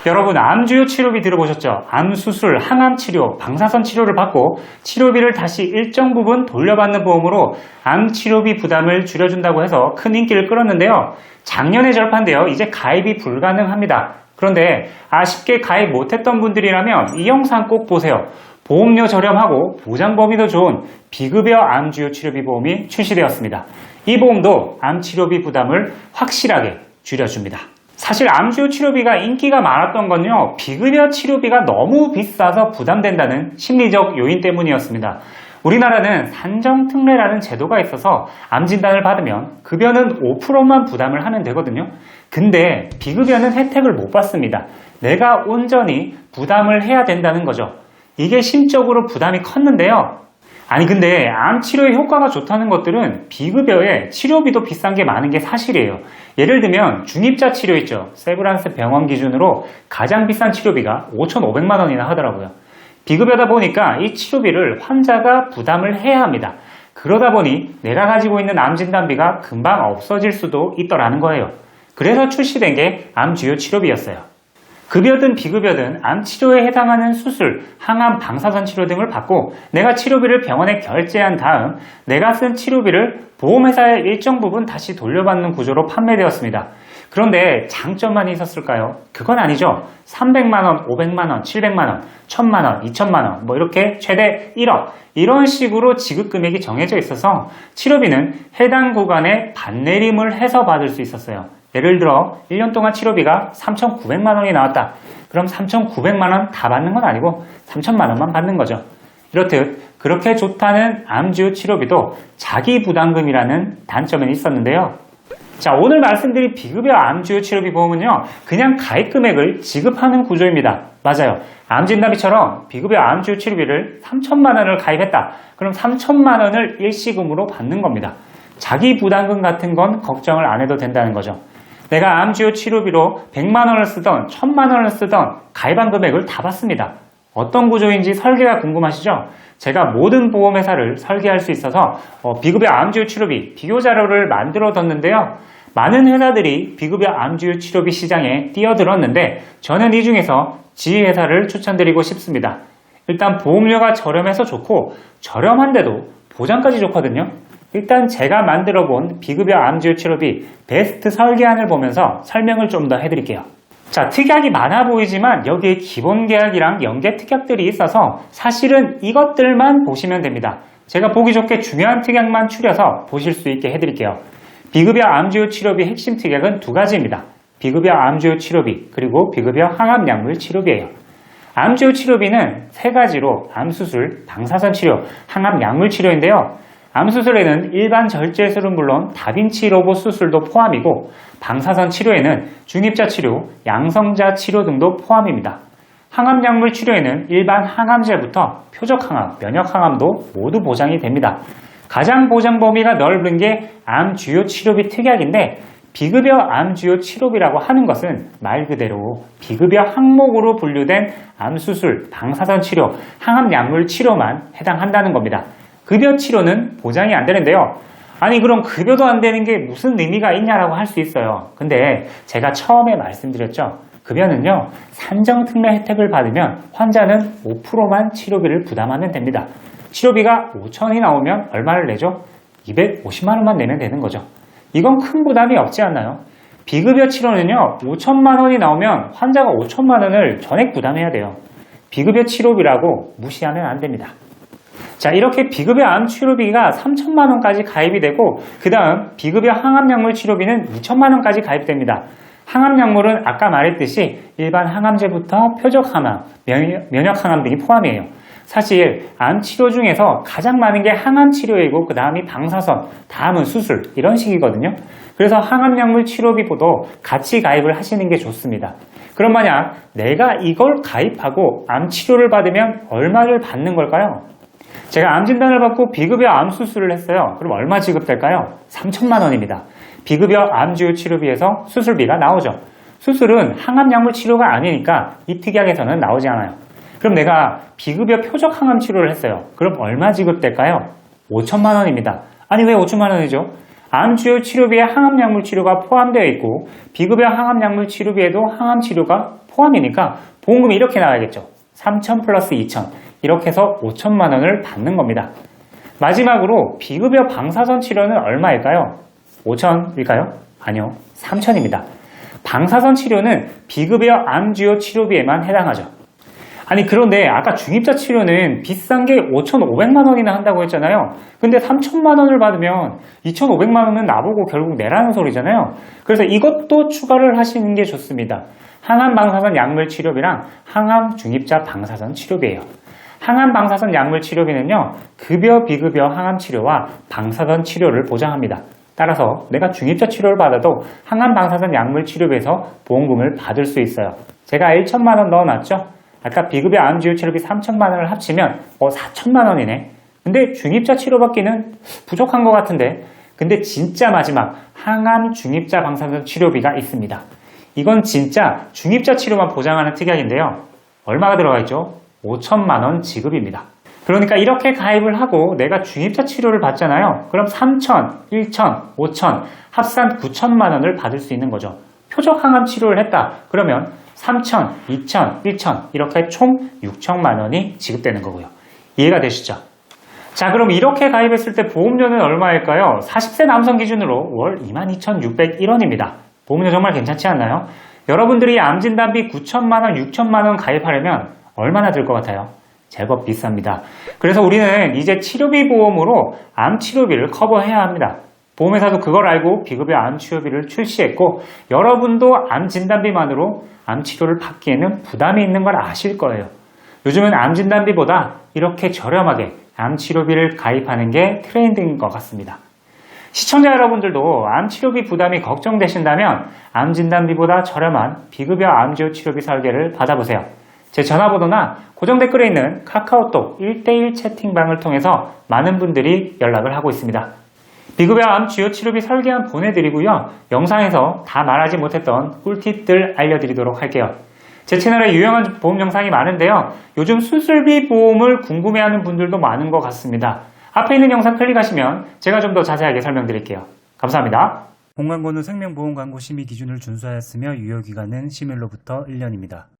여러분, 암주요 치료비 들어보셨죠? 암수술, 항암치료, 방사선 치료를 받고 치료비를 다시 일정 부분 돌려받는 보험으로 암치료비 부담을 줄여준다고 해서 큰 인기를 끌었는데요. 작년에 절판되어 이제 가입이 불가능합니다. 그런데 아쉽게 가입 못했던 분들이라면 이 영상 꼭 보세요. 보험료 저렴하고 보장 범위도 좋은 비급여 암주요 치료비 보험이 출시되었습니다. 이 보험도 암치료비 부담을 확실하게 줄여줍니다. 사실 암주요 치료비가 인기가 많았던 건요, 비급여 치료비가 너무 비싸서 부담된다는 심리적 요인 때문이었습니다. 우리나라는 산정특례라는 제도가 있어서 암 진단을 받으면 급여는 5%만 부담을 하면 되거든요. 근데 비급여는 혜택을 못 받습니다. 내가 온전히 부담을 해야 된다는 거죠. 이게 심적으로 부담이 컸는데요. 아니 근데 암 치료에 효과가 좋다는 것들은 비급여에 치료비도 비싼 게 많은 게 사실이에요. 예를 들면 중입자 치료 있죠. 세브란스 병원 기준으로 가장 비싼 치료비가 5,500만 원이나 하더라고요. 비급여다 보니까 이 치료비를 환자가 부담을 해야 합니다. 그러다 보니 내가 가지고 있는 암 진단비가 금방 없어질 수도 있더라는 거예요. 그래서 출시된 게 암주요 치료비였어요. 급여든 비급여든 암 치료에 해당하는 수술, 항암, 방사선 치료 등을 받고 내가 치료비를 병원에 결제한 다음 내가 쓴 치료비를 보험회사에 일정 부분 다시 돌려받는 구조로 판매되었습니다. 그런데 장점만 있었을까요? 그건 아니죠. 300만원, 500만원, 700만원, 1000만원, 2000만원 뭐 이렇게 최대 1억 이런 식으로 지급 금액이 정해져 있어서 치료비는 해당 구간에 반내림을 해서 받을 수 있었어요. 예를 들어 1년 동안 치료비가 3,900만 원이 나왔다. 그럼 3,900만 원 다 받는 건 아니고 3,000만 원만 받는 거죠. 이렇듯 그렇게 좋다는 암주요 치료비도 자기 부담금이라는 단점은 있었는데요. 자, 오늘 말씀드린 비급여 암주요 치료비 보험은요, 그냥 가입 금액을 지급하는 구조입니다. 맞아요. 암진단비처럼 비급여 암주요 치료비를 3,000만 원을 가입했다. 그럼 3,000만 원을 일시금으로 받는 겁니다. 자기 부담금 같은 건 걱정을 안 해도 된다는 거죠. 내가 암주요 치료비로 100만 원을 쓰던 1000만 원을 쓰던 가입한 금액을 다 받습니다. 어떤 구조인지 설계가 궁금하시죠? 제가 모든 보험회사를 설계할 수 있어서 비급여 암주요 치료비 비교 자료를 만들어 뒀는데요. 많은 회사들이 비급여 암주요 치료비 시장에 뛰어들었는데 저는 이 중에서 지회사를 추천드리고 싶습니다. 일단 보험료가 저렴해서 좋고 저렴한데도 보장까지 좋거든요. 일단 제가 만들어 본 비급여 암주요 치료비 베스트 설계안을 보면서 설명을 좀 더 해드릴게요. 자, 특약이 많아 보이지만 여기에 기본 계약이랑 연계 특약들이 있어서 사실은 이것들만 보시면 됩니다. 제가 보기 좋게 중요한 특약만 추려서 보실 수 있게 해드릴게요. 비급여 암주요 치료비 핵심 특약은 두 가지입니다. 비급여 암주요 치료비 그리고 비급여 항암약물 치료비예요. 암주요 치료비는 세 가지로 암수술, 방사선 치료, 항암약물 치료인데요. 암수술에는 일반 절제술은 물론 다빈치 로봇 수술도 포함이고 방사선 치료에는 중입자 치료, 양성자 치료 등도 포함입니다. 항암약물 치료에는 일반 항암제부터 표적항암, 면역항암도 모두 보장이 됩니다. 가장 보장 범위가 넓은 게 암주요 치료비 특약인데 비급여 암주요 치료비라고 하는 것은 말 그대로 비급여 항목으로 분류된 암수술, 방사선 치료, 항암약물 치료만 해당한다는 겁니다. 급여 치료는 보장이 안 되는데요. 아니 그럼 급여도 안 되는 게 무슨 의미가 있냐라고 할 수 있어요. 근데 제가 처음에 말씀드렸죠. 급여는요, 산정특례 혜택을 받으면 환자는 5%만 치료비를 부담하면 됩니다. 치료비가 5,000원이 나오면 얼마를 내죠? 250만 원만 내면 되는 거죠. 이건 큰 부담이 없지 않나요? 비급여 치료는요, 5천만 원이 나오면 환자가 5천만 원을 전액 부담해야 돼요. 비급여 치료비라고 무시하면 안 됩니다. 자, 이렇게 비급여 암 치료비가 3천만 원까지 가입이 되고 그 다음 비급여 항암약물 치료비는 2천만 원까지 가입됩니다. 항암약물은 아까 말했듯이 일반 항암제부터 표적항암, 면역항암 등이 포함이에요. 사실 암 치료 중에서 가장 많은 게 항암 치료이고 그 다음이 방사선, 다음은 수술 이런 식이거든요. 그래서 항암약물 치료비보다 같이 가입을 하시는 게 좋습니다. 그럼 만약 내가 이걸 가입하고 암 치료를 받으면 얼마를 받는 걸까요? 제가 암 진단을 받고 비급여 암 수술을 했어요. 그럼 얼마 지급될까요? 3천만 원입니다. 비급여 암주요 치료비에서 수술비가 나오죠. 수술은 항암약물 치료가 아니니까 이 특약에서는 나오지 않아요. 그럼 내가 비급여 표적 항암 치료를 했어요. 그럼 얼마 지급될까요? 5천만 원입니다. 아니 왜 5천만 원이죠? 암주요 치료비에 항암약물 치료가 포함되어 있고 비급여 항암약물 치료비에도 항암 치료가 포함이니까 보험금이 이렇게 나와야겠죠. 3천 플러스 2천 이렇게 해서 5천만 원을 받는 겁니다. 마지막으로 비급여 방사선 치료는 얼마일까요? 5천일까요? 아니요, 3천입니다. 방사선 치료는 비급여 암주요 치료비에만 해당하죠. 아니 그런데 아까 중입자 치료는 비싼 게 5,500만 원이나 한다고 했잖아요. 근데 3천만 원을 받으면 2,500만 원은 나보고 결국 내라는 소리잖아요. 그래서 이것도 추가를 하시는 게 좋습니다. 항암 방사선 약물 치료비랑 항암 중입자 방사선 치료비예요. 항암 방사선 약물 치료비는요, 급여 비급여 항암 치료와 방사선 치료를 보장합니다. 따라서 내가 중입자 치료를 받아도 항암 방사선 약물 치료비에서 보험금을 받을 수 있어요. 제가 1천만 원 넣어놨죠? 아까 비급여 암주요 치료비 3천만 원을 합치면 4천만 원이네. 근데 중입자 치료받기는 부족한 것 같은데. 근데 진짜 마지막 항암 중입자 방사선 치료비가 있습니다. 이건 진짜 중입자 치료만 보장하는 특약인데요. 얼마가 들어가 있죠? 5천만 원 지급입니다. 그러니까 이렇게 가입을 하고 내가 중입자 치료를 받잖아요. 그럼 3천, 1천, 5천 합산 9천만 원을 받을 수 있는 거죠. 표적 항암 치료를 했다. 그러면 3천, 2천, 1천 이렇게 총 6천만 원이 지급되는 거고요. 이해가 되시죠? 자, 그럼 이렇게 가입했을 때 보험료는 얼마일까요? 40세 남성 기준으로 월 22,601원입니다. 보험료 정말 괜찮지 않나요? 여러분들이 암진단비 9천만 원, 6천만 원 가입하려면 얼마나 들 것 같아요? 제법 비쌉니다. 그래서 우리는 이제 치료비 보험으로 암 치료비를 커버해야 합니다. 보험회사도 그걸 알고 비급여 암 치료비를 출시했고 여러분도 암 진단비만으로 암 치료를 받기에는 부담이 있는 걸 아실 거예요. 요즘은 암 진단비보다 이렇게 저렴하게 암 치료비를 가입하는 게 트렌드인 것 같습니다. 시청자 여러분들도 암 치료비 부담이 걱정되신다면 암 진단비보다 저렴한 비급여 암주요 치료비 설계를 받아보세요. 제 전화번호나 고정 댓글에 있는 카카오톡 1대1 채팅방을 통해서 많은 분들이 연락을 하고 있습니다. 비급여 암 주요 치료비 설계안 보내드리고요. 영상에서 다 말하지 못했던 꿀팁들 알려드리도록 할게요. 제 채널에 유용한 보험 영상이 많은데요. 요즘 수술비 보험을 궁금해하는 분들도 많은 것 같습니다. 앞에 있는 영상 클릭하시면 제가 좀 더 자세하게 설명드릴게요. 감사합니다. 본광고는 생명보험광고 심의 기준을 준수하였으며 유효기간은 심의로부터 1년입니다.